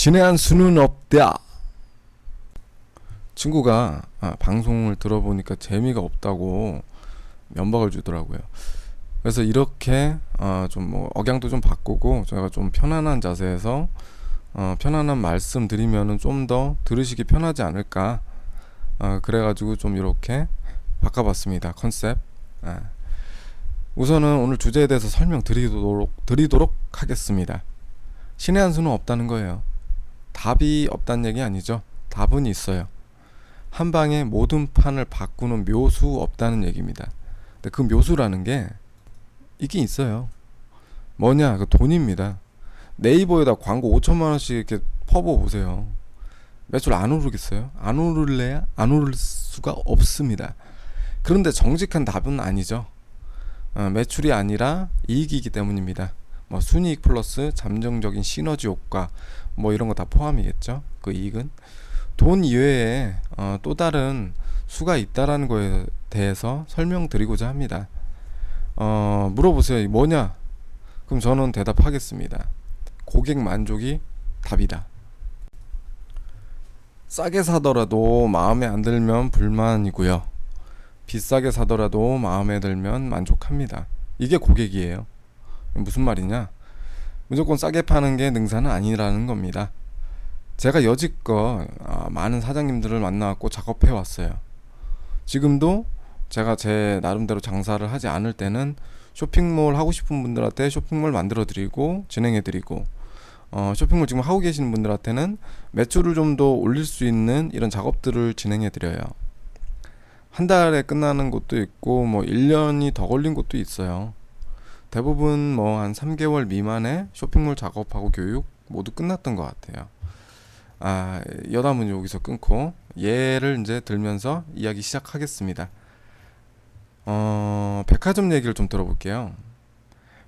신의 한 수는 없다. 친구가 방송을 들어보니까 재미가 없다고 면박을 주더라고요. 그래서 이렇게 좀 뭐 억양도 좀 바꾸고 저희가 좀 편안한 자세에서 편안한 말씀 드리면은 좀 더 들으시기 편하지 않을까. 그래가지고 좀 이렇게 바꿔봤습니다. 컨셉. 우선은 오늘 주제에 대해서 설명드리도록 하겠습니다. 신의 한 수는 없다는 거예요. 답이 없다는 얘기 아니죠. 답은 있어요. 한 방에 모든 판을 바꾸는 묘수 없다는 얘기입니다. 근데 그 묘수라는 게 있긴 있어요. 뭐냐? 그 돈입니다. 네이버에다 광고 5천만 원씩 이렇게 퍼부어 보세요. 매출 안 오르겠어요? 안 오를래야 안 오를 수가 없습니다. 그런데 정직한 답은 아니죠. 매출이 아니라 이익이기 때문입니다. 뭐 순이익 플러스 잠정적인 시너지 효과 뭐 이런 거 다 포함이겠죠. 그 이익은 돈 이외에 또 다른 수가 있다라는 거에 대해서 설명드리고자 합니다. 물어보세요. 뭐냐? 그럼 저는 대답하겠습니다. 고객 만족이 답이다. 싸게 사더라도 마음에 안 들면 불만이고요. 비싸게 사더라도 마음에 들면 만족합니다. 이게 고객이에요. 무슨 말이냐? 무조건 싸게 파는 게 능사는 아니라는 겁니다. 제가 여지껏 많은 사장님들을 만나갖고 작업해 왔어요. 지금도 제가 제 나름대로 장사를 하지 않을 때는 쇼핑몰 하고 싶은 분들한테 쇼핑몰 만들어 드리고 진행해 드리고 쇼핑몰 지금 하고 계시는 분들한테는 매출을 좀 더 올릴 수 있는 이런 작업들을 진행해 드려요. 한 달에 끝나는 곳도 있고 뭐 1년이 더 걸린 곳도 있어요. 대부분 뭐 한 3개월 미만의 쇼핑몰 작업하고 교육 모두 끝났던 것 같아요. 여담은 여기서 끊고 예를 이제 들면서 이야기 시작하겠습니다. 백화점 얘기를 좀 들어볼게요.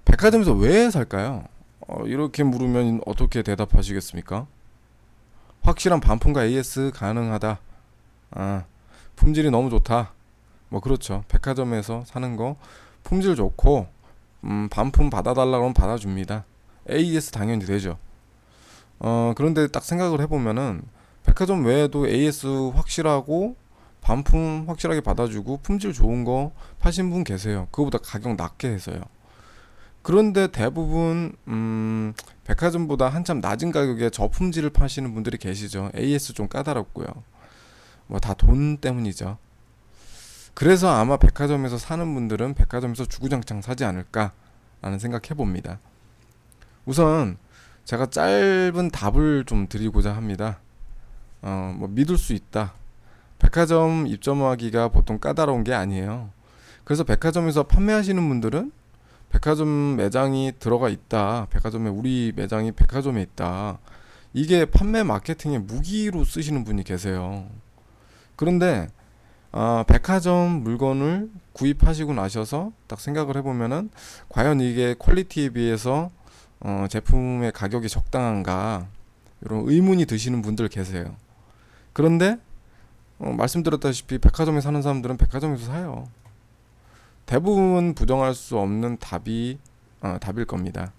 백화점에서 왜 살까요? 이렇게 물으면 어떻게 대답하시겠습니까? 확실한 반품과 AS 가능하다. 품질이 너무 좋다. 뭐 그렇죠. 백화점에서 사는 거 품질 좋고 반품 받아달라고 하면 받아줍니다. AS 당연히 되죠. 그런데 딱 생각을 해보면은 백화점 외에도 AS 확실하고 반품 확실하게 받아주고 품질 좋은 거 파신 분 계세요. 그거보다 가격 낮게 해서요. 그런데 대부분 백화점보다 한참 낮은 가격에 저품질을 파시는 분들이 계시죠. AS 좀 까다롭고요. 뭐 다 돈 때문이죠. 그래서 아마 백화점에서 사는 분들은 백화점에서 주구장창 사지 않을까 라는 생각해 봅니다. 우선 제가 짧은 답을 좀 드리고자 합니다. 뭐 믿을 수 있다. 백화점 입점하기가 보통 까다로운 게 아니에요. 그래서 백화점에서 판매하시는 분들은 백화점 매장이 들어가 있다. 백화점에 우리 매장이 백화점에 있다. 이게 판매 마케팅의 무기로 쓰시는 분이 계세요. 그런데 백화점 물건을 구입하시고 나셔서 딱 생각을 해보면은 과연 이게 퀄리티에 비해서 제품의 가격이 적당한가 이런 의문이 드시는 분들 계세요. 그런데 말씀드렸다시피 백화점에 사는 사람들은 백화점에서 사요. 대부분 부정할 수 없는 답일 겁니다.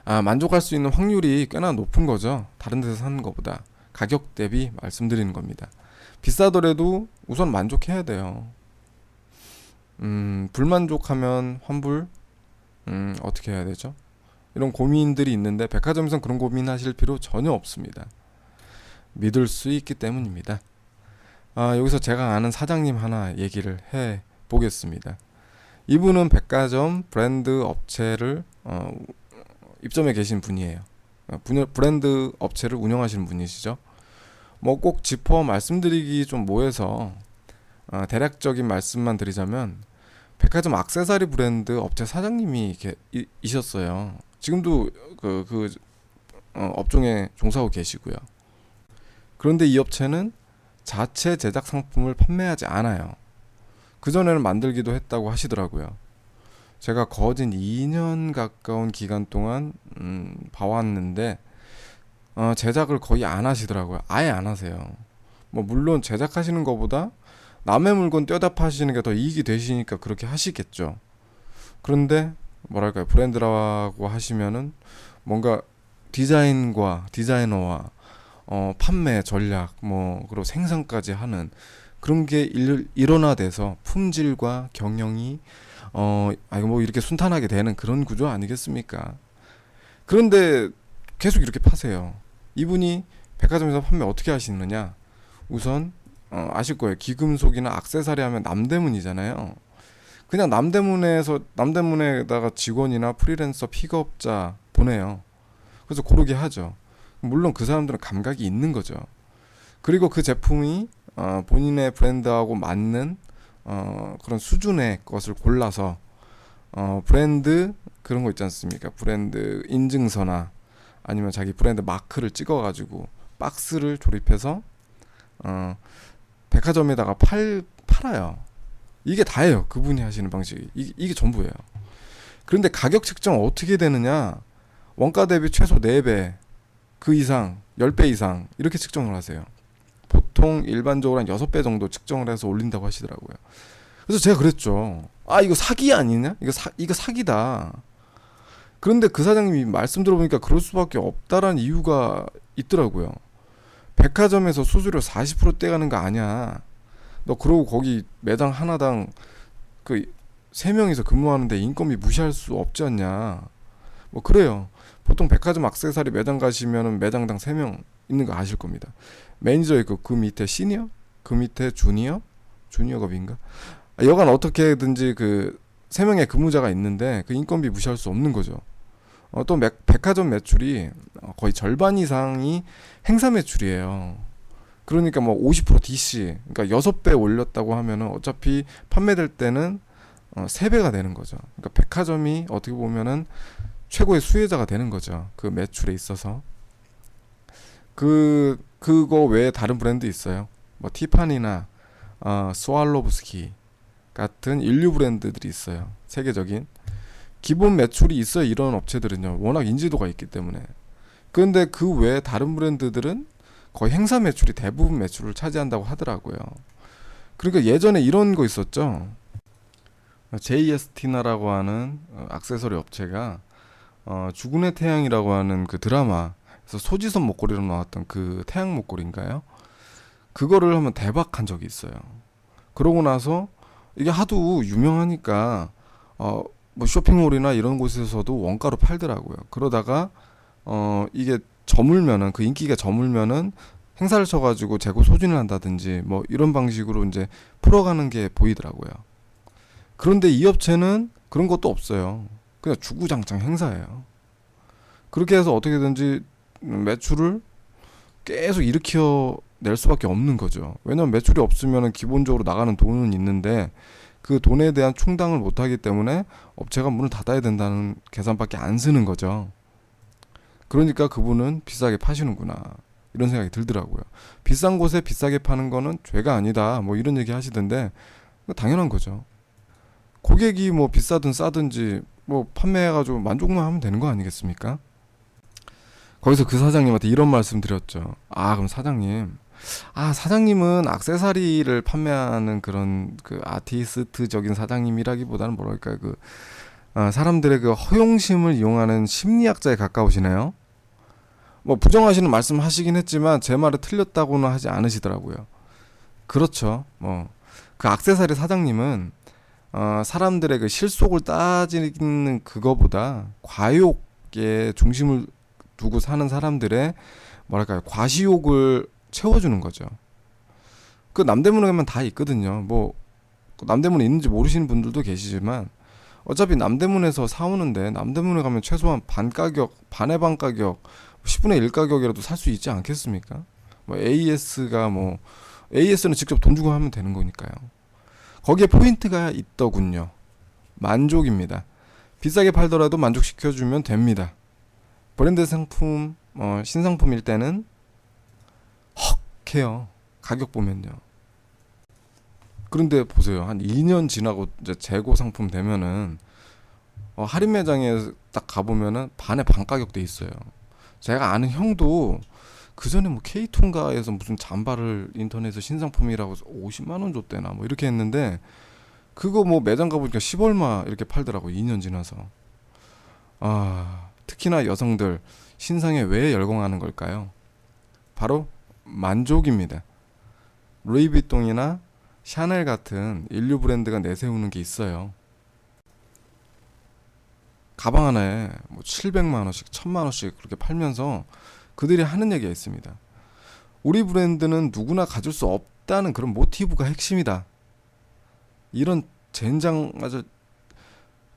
만족할 수 있는 확률이 꽤나 높은 거죠. 다른 데서 사는 것보다. 가격 대비 말씀드리는 겁니다. 비싸더라도 우선 만족해야 돼요. 불만족하면 환불? 어떻게 해야 되죠? 이런 고민들이 있는데 백화점에서는 그런 고민하실 필요 전혀 없습니다. 믿을 수 있기 때문입니다. 여기서 제가 아는 사장님 하나 얘기를 해 보겠습니다. 이분은 백화점 브랜드 업체를 입점해 계신 분이에요. 브랜드 업체를 운영하시는 분이시죠. 뭐 꼭 짚어 말씀드리기 좀 뭐해서 대략적인 말씀만 드리자면 백화점 액세서리 브랜드 업체 사장님이 이셨어요. 지금도 업종에 종사하고 계시고요. 그런데 이 업체는 자체 제작 상품을 판매하지 않아요. 그전에는 만들기도 했다고 하시더라고요. 제가 거진 2년 가까운 기간 동안 봐왔는데 제작을 거의 안 하시더라고요. 아예 안 하세요. 뭐 물론 제작하시는 것보다 남의 물건 떼다 파시는 게 더 이익이 되시니까 그렇게 하시겠죠. 그런데 뭐랄까요, 브랜드라고 하시면은 뭔가 디자인과 디자이너와 판매 전략 뭐 그리고 생산까지 하는 그런 게 일원화돼서 품질과 경영이 뭐 이렇게 순탄하게 되는 그런 구조 아니겠습니까? 그런데 계속 이렇게 파세요. 이분이 백화점에서 판매 어떻게 하시느냐? 우선 아실 거예요. 귀금속이나 액세서리 하면 남대문이잖아요. 그냥 남대문에다가 직원이나 프리랜서 픽업자 보내요. 그래서 고르게 하죠. 물론 그 사람들은 감각이 있는 거죠. 그리고 그 제품이 본인의 브랜드하고 맞는 그런 수준의 것을 골라서 브랜드 그런 거 있지 않습니까? 브랜드 인증서나 아니면 자기 브랜드 마크를 찍어가지고 박스를 조립해서 백화점에다가 팔아요. 이게 다예요. 그분이 하시는 방식이. 이게 전부예요. 그런데 가격 측정 어떻게 되느냐? 원가 대비 최소 4배, 그 이상, 10배 이상 이렇게 측정을 하세요. 보통 일반적으로 한 6배 정도 측정을 해서 올린다고 하시더라고요. 그래서 제가 그랬죠. 이거 사기 아니냐? 이거 사기다. 그런데 그 사장님이 말씀 들어보니까 그럴 수밖에 없다라는 이유가 있더라고요. 백화점에서 수수료 40% 떼가는 거 아니야. 너 그러고 거기 매장 하나당 그 3명이서 근무하는데 인건비 무시할 수 없지 않냐. 뭐 그래요. 보통 백화점 액세서리 매장 가시면은 매장당 3명 있는 거 아실 겁니다. 매니저 있고 그 밑에 시니어, 그 밑에 주니어급인가? 여간 어떻게든지 그 3명의 근무자가 있는데 그 인건비 무시할 수 없는 거죠. 또 백화점 매출이 거의 절반 이상이 행사 매출이에요. 그러니까 뭐 50% DC, 그러니까 6배 올렸다고 하면은 어차피 판매될 때는 3배가 되는 거죠. 그러니까 백화점이 어떻게 보면은 최고의 수혜자가 되는 거죠. 그 매출에 있어서. 그거 외에 다른 브랜드 있어요. 뭐 티파니나 스왈로브스키 같은 인류 브랜드들이 있어요. 세계적인 기본 매출이 있어요. 이런 업체들은요. 워낙 인지도가 있기 때문에. 그런데 그 외에 다른 브랜드들은 거의 행사 매출이 대부분 매출을 차지한다고 하더라고요. 그러니까 예전에 이런 거 있었죠. JST나라고 하는 액세서리 업체가 죽은의 태양이라고 하는 그 드라마에서 소지섭 목걸이로 나왔던 그 태양 목걸이인가요? 그거를 한번 대박한 적이 있어요. 그러고 나서 이게 하도 유명하니까 뭐 쇼핑몰이나 이런 곳에서도 원가로 팔더라고요. 그러다가 이게 저물면은 그 인기가 저물면은 행사를 쳐가지고 재고 소진을 한다든지 뭐 이런 방식으로 이제 풀어가는 게 보이더라고요. 그런데 이 업체는 그런 것도 없어요. 그냥 주구장창 행사예요. 그렇게 해서 어떻게든지 매출을 계속 일으켜 낼 수밖에 없는 거죠. 왜냐면 매출이 없으면 기본적으로 나가는 돈은 있는데 그 돈에 대한 충당을 못하기 때문에 업체가 문을 닫아야 된다는 계산밖에 안 쓰는 거죠. 그러니까 그분은 비싸게 파시는구나 이런 생각이 들더라고요. 비싼 곳에 비싸게 파는 거는 죄가 아니다 뭐 이런 얘기 하시던데 당연한 거죠. 고객이 뭐 비싸든 싸든지 뭐 판매해가지고 만족만 하면 되는 거 아니겠습니까? 거기서 그 사장님한테 이런 말씀 드렸죠. 그럼 사장님은 액세서리를 판매하는 그런 그 아티스트적인 사장님이라기보다는 뭐랄까 사람들의 그 허용심을 이용하는 심리학자에 가까우시네요. 뭐 부정하시는 말씀 하시긴 했지만 제 말을 틀렸다고는 하지 않으시더라고요. 그렇죠. 뭐 그 액세서리 사장님은 사람들의 그 실속을 따지는 그거보다 과욕에 중심을 두고 사는 사람들의 뭐랄까요 과시욕을 채워주는 거죠. 그 남대문에 가면 다 있거든요. 뭐 남대문에 있는지 모르시는 분들도 계시지만 어차피 남대문에서 사오는데 남대문에 가면 최소한 반 가격, 반의 반 가격, 10분의 1 가격이라도 살 수 있지 않겠습니까? 뭐 AS는 직접 돈 주고 하면 되는 거니까요. 거기에 포인트가 있더군요. 만족입니다. 비싸게 팔더라도 만족시켜주면 됩니다. 브랜드 상품, 신상품일 때는 헉 해요. 가격 보면요. 그런데 보세요. 한 2년 지나고 이제 재고 상품 되면은 할인 매장에 딱 가보면은 반에 반 가격 돼 있어요. 제가 아는 형도 그 전에 뭐 K2인가에서 무슨 잠바를 인터넷에서 신상품이라고 50만 원 줬대나 뭐 이렇게 했는데 그거 뭐 매장 가보니까 10얼마 이렇게 팔더라고 2년 지나서. 특히나 여성들 신상에 왜 열광하는 걸까요? 바로 만족입니다. 루이비통이나 샤넬 같은 인류 브랜드가 내세우는 게 있어요. 가방 하나에 뭐 700만 원씩, 1000만 원씩 그렇게 팔면서 그들이 하는 얘기가 있습니다. 우리 브랜드는 누구나 가질 수 없다는 그런 모티브가 핵심이다. 이런 젠장 아주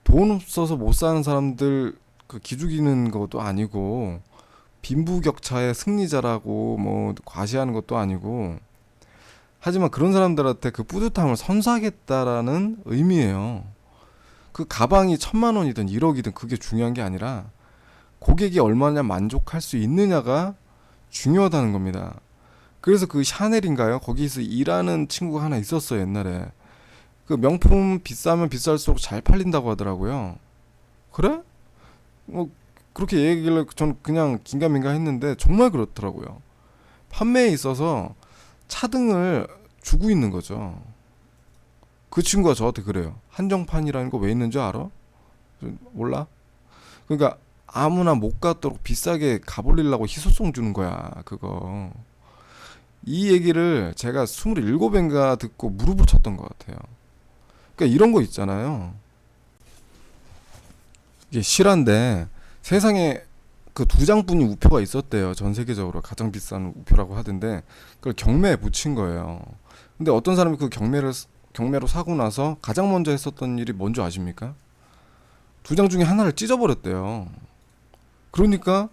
돈 없어서 못 사는 사람들 그 기죽이는 것도 아니고 빈부격차의 승리자라고 뭐 과시하는 것도 아니고 하지만 그런 사람들한테 그 뿌듯함을 선사하겠다라는 의미예요. 그 가방이 1000만 원이든 1억이든 그게 중요한 게 아니라 고객이 얼마나 만족할 수 있느냐가 중요하다는 겁니다. 그래서 그 샤넬인가요? 거기서 일하는 친구가 하나 있었어요, 옛날에. 그 명품 비싸면 비쌀수록 잘 팔린다고 하더라고요. 그래? 뭐 그렇게 얘기를 전 그냥 긴가민가 했는데 정말 그렇더라고요. 판매에 있어서 차등을 주고 있는 거죠. 그 친구가 저한테 그래요. 한정판이라는 거 왜 있는 줄 알아? 몰라? 그러니까 아무나 못 갖도록 비싸게 가버리려고 희소성 주는 거야, 그거. 이 얘기를 제가 27배인가 듣고 무릎을 쳤던 것 같아요. 그러니까 이런 거 있잖아요. 이게 실화인데 세상에 그 두 장뿐이 우표가 있었대요. 전 세계적으로 가장 비싼 우표라고 하던데 그걸 경매에 붙인 거예요. 근데 어떤 사람이 그 경매로 사고 나서 가장 먼저 했었던 일이 뭔지 아십니까? 두 장 중에 하나를 찢어버렸대요. 그러니까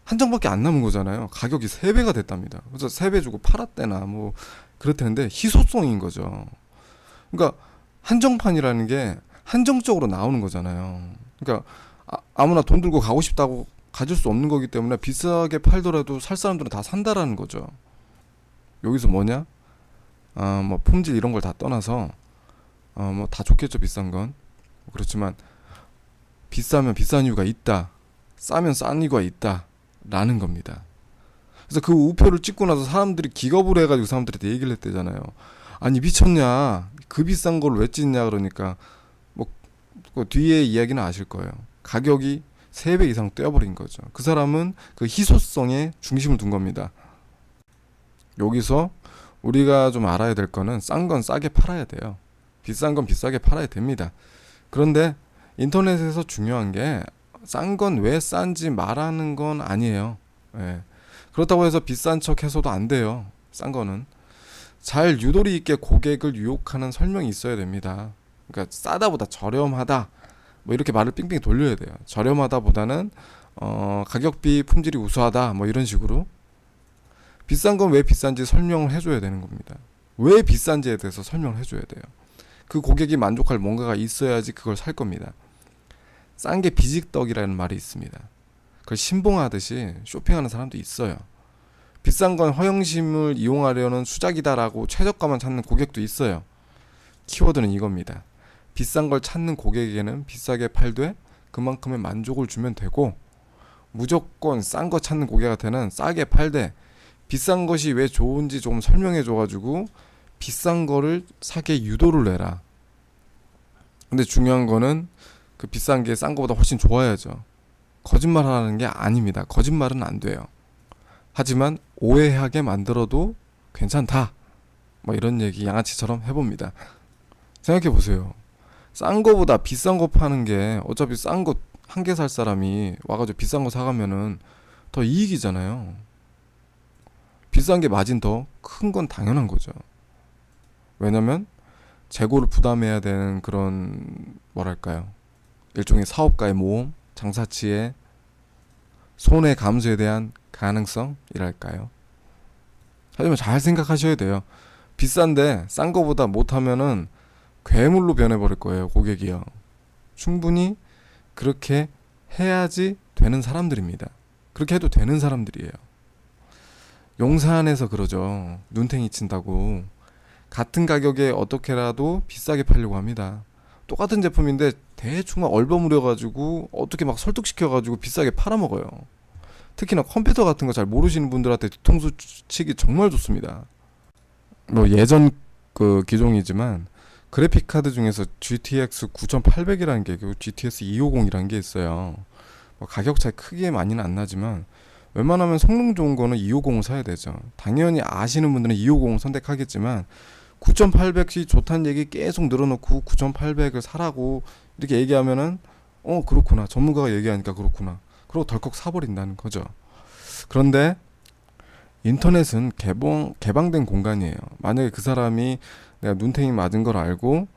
한 장밖에 안 남은 거잖아요. 가격이 3배가 됐답니다. 그래서 3배 주고 팔았대나 뭐 그렇다는데 희소성인 거죠. 그러니까 한정판이라는 게 한정적으로 나오는 거잖아요. 그러니까 아무나 돈 들고 가고 싶다고 가질 수 없는 거기 때문에 비싸게 팔더라도 살 사람들은 다 산다라는 거죠. 여기서 뭐냐? 뭐 품질 이런 걸 다 떠나서 뭐 다 좋겠죠, 비싼 건. 그렇지만 비싸면 비싼 이유가 있다. 싸면 싼 이유가 있다라는 겁니다. 그래서 그 우표를 찍고 나서 사람들이 기겁을 해가지고 사람들한테 얘기를 했대잖아요. 아니 미쳤냐? 그 비싼 걸 왜 찍냐? 그러니까 그 뒤에 이야기는 아실 거예요. 가격이 3배 이상 뛰어버린 거죠. 그 사람은 그 희소성에 중심을 둔 겁니다. 여기서 우리가 좀 알아야 될 거는 싼 건 싸게 팔아야 돼요. 비싼 건 비싸게 팔아야 됩니다. 그런데 인터넷에서 중요한 게 싼 건 왜 싼지 말하는 건 아니에요. 예. 그렇다고 해서 비싼 척 해서도 안 돼요. 싼 거는 잘 유도리 있게 고객을 유혹하는 설명이 있어야 됩니다. 그러니까 싸다보다 저렴하다 뭐 이렇게 말을 빙빙 돌려야 돼요. 저렴하다보다는 가격비 품질이 우수하다 뭐 이런 식으로 비싼 건 왜 비싼지 설명을 해줘야 되는 겁니다. 왜 비싼지에 대해서 설명을 해줘야 돼요. 그 고객이 만족할 뭔가가 있어야지 그걸 살 겁니다. 싼 게 비지떡이라는 말이 있습니다. 그걸 신봉하듯이 쇼핑하는 사람도 있어요. 비싼 건 허영심을 이용하려는 수작이다라고 최저가만 찾는 고객도 있어요. 키워드는 이겁니다. 비싼 걸 찾는 고객에게는 비싸게 팔되 그만큼의 만족을 주면 되고 무조건 싼 거 찾는 고객한테는 싸게 팔되 비싼 것이 왜 좋은지 좀 설명해 줘가지고 비싼 거를 사게 유도를 내라. 근데 중요한 거는 그 비싼 게 싼 거보다 훨씬 좋아야죠. 거짓말하는 게 아닙니다. 거짓말은 안 돼요. 하지만 오해하게 만들어도 괜찮다. 뭐 이런 얘기 양아치처럼 해봅니다. 생각해 보세요. 싼 거보다 비싼 거 파는 게 어차피 싼 거 한 개 살 사람이 와가지고 비싼 거 사가면은 더 이익이잖아요. 비싼 게 마진 더 큰 건 당연한 거죠. 왜냐면 재고를 부담해야 되는 그런 뭐랄까요? 일종의 사업가의 모험, 장사치의 손해 감소에 대한 가능성이랄까요? 하지만 잘 생각하셔야 돼요. 비싼데 싼 거보다 못하면은 괴물로 변해버릴 거예요, 고객이요. 충분히 그렇게 해야지 되는 사람들입니다. 그렇게 해도 되는 사람들이에요. 용산에서 그러죠. 눈탱이 친다고. 같은 가격에 어떻게라도 비싸게 팔려고 합니다. 똑같은 제품인데 대충 막 얼버무려가지고 어떻게 막 설득시켜가지고 비싸게 팔아먹어요. 특히나 컴퓨터 같은 거 잘 모르시는 분들한테 뒤통수 치기 정말 좋습니다. 뭐 예전 그 기종이지만 그래픽 카드 중에서 GTX 9800이라는 게 GTX 250이라는 게 있어요. 뭐 가격 차이 크게 많이는 안 나지만 웬만하면 성능 좋은 거는 250을 사야 되죠. 당연히 아시는 분들은 250을 선택하겠지만 9800이 좋다는 얘기 계속 늘어놓고 9800을 사라고 이렇게 얘기하면은 그렇구나, 전문가가 얘기하니까 그렇구나, 그러고 덜컥 사버린다는 거죠. 그런데 인터넷은 개방된 공간이에요. 만약에 그 사람이 내가 눈탱이 맞은 걸 알고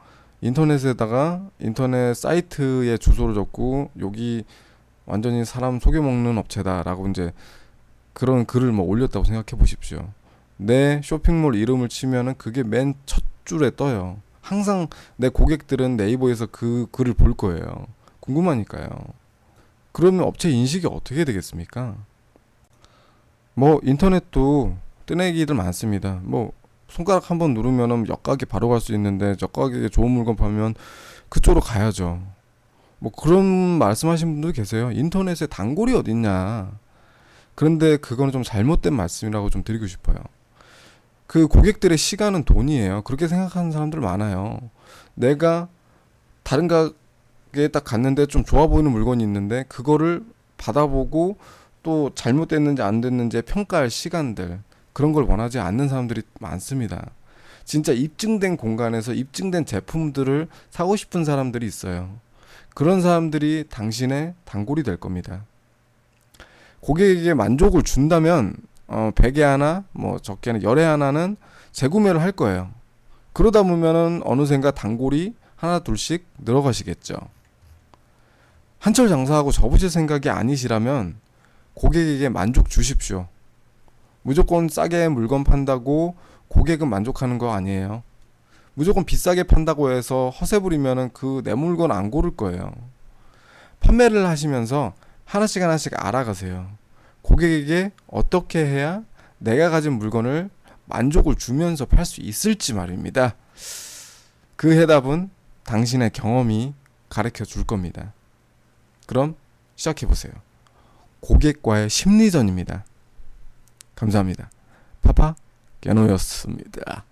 인터넷에다가 인터넷 사이트에 주소를 적고 여기 완전히 사람 속여먹는 업체다라고 이제 그런 글을 뭐 올렸다고 생각해 보십시오. 내 쇼핑몰 이름을 치면은 그게 맨 첫 줄에 떠요. 항상 내 고객들은 네이버에서 그 글을 볼 거예요. 궁금하니까요. 그러면 업체 인식이 어떻게 되겠습니까? 뭐 인터넷도 뜨내기들 많습니다. 뭐 손가락 한번 누르면은 역가게 바로 갈 수 있는데 역가게 좋은 물건 파면 그쪽으로 가야죠. 뭐 그런 말씀하신 분도 계세요. 인터넷에 단골이 어딨냐. 그런데 그거는 좀 잘못된 말씀이라고 좀 드리고 싶어요. 그 고객들의 시간은 돈이에요. 그렇게 생각하는 사람들 많아요. 내가 다른 가게에 딱 갔는데 좀 좋아 보이는 물건이 있는데 그거를 받아보고 또 잘못됐는지 안 됐는지 평가할 시간들, 그런 걸 원하지 않는 사람들이 많습니다. 진짜 입증된 공간에서 입증된 제품들을 사고 싶은 사람들이 있어요. 그런 사람들이 당신의 단골이 될 겁니다. 고객에게 만족을 준다면 100에 하나, 뭐 적게는 10에 하나는 재구매를 할 거예요. 그러다 보면은 어느샌가 단골이 하나 둘씩 늘어가시겠죠. 한철 장사하고 접으실 생각이 아니시라면 고객에게 만족 주십시오. 무조건 싸게 물건 판다고 고객은 만족하는 거 아니에요. 무조건 비싸게 판다고 해서 허세 부리면은 그 내 물건 안 고를 거예요. 판매를 하시면서 하나씩 하나씩 알아가세요. 고객에게 어떻게 해야 내가 가진 물건을 만족을 주면서 팔 수 있을지 말입니다. 그 해답은 당신의 경험이 가르쳐 줄 겁니다. 그럼 시작해 보세요. 고객과의 심리전입니다. 감사합니다. 파파 깨노였습니다.